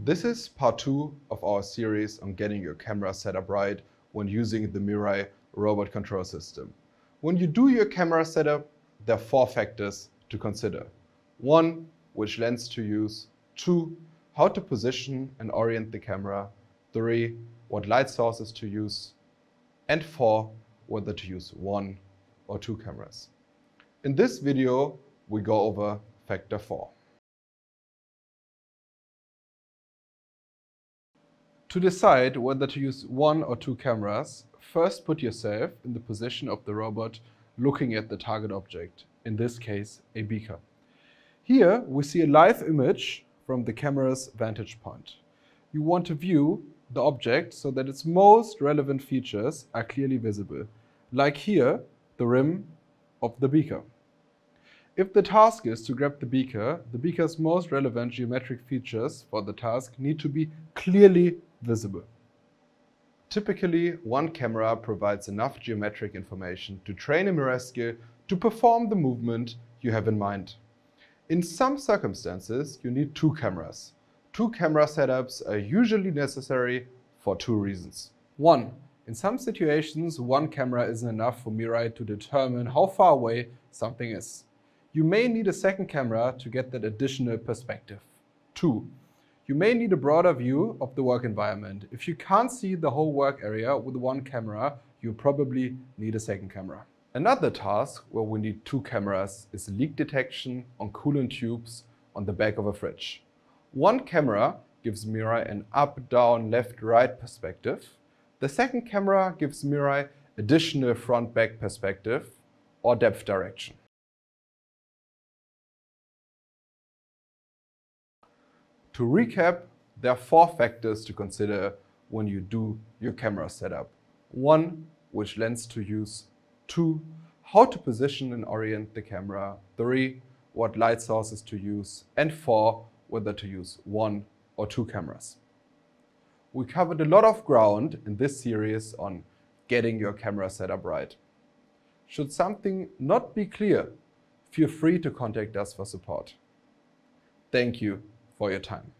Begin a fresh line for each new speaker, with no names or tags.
This is part 2 of our series on getting your camera set up right when using the MIRAI robot control system. When you do your camera setup, there are 4 factors to consider. 1. Which lens to use. 2. How to position and orient the camera. 3. What light sources to use. And 4. Whether to use 1 or 2 cameras. In this video, we go over factor 4. To decide whether to use 1 or 2 cameras, first put yourself in the position of the robot looking at the target object, in this case a beaker. Here we see a live image from the camera's vantage point. You want to view the object so that its most relevant features are clearly visible, like here, the rim of the beaker. If the task is to grab the beaker's most relevant geometric features for the task need to be clearly visible. Typically, one camera provides enough geometric information to train a MIRAI skill to perform the movement you have in mind. In some circumstances, you need 2 cameras. 2 camera setups are usually necessary for 2 reasons. 1. In some situations, 1 camera isn't enough for MIRAI to determine how far away something is. You may need a second camera to get that additional perspective. 2. You may need a broader view of the work environment. If you can't see the whole work area with 1 camera, you probably need a second camera. Another task where we need 2 cameras is leak detection on coolant tubes on the back of a fridge. 1 camera gives MIRAI an up, down, left, right perspective. The second camera gives MIRAI additional front-back perspective or depth direction. To recap, there are 4 factors to consider when you do your camera setup. 1. Which lens to use. 2. How to position and orient the camera. 3. What light sources to use. And 4. Whether to use 1 or 2 cameras. We covered a lot of ground in this series on getting your camera setup right. Should something not be clear, feel free to contact us for support. Thank you for your time.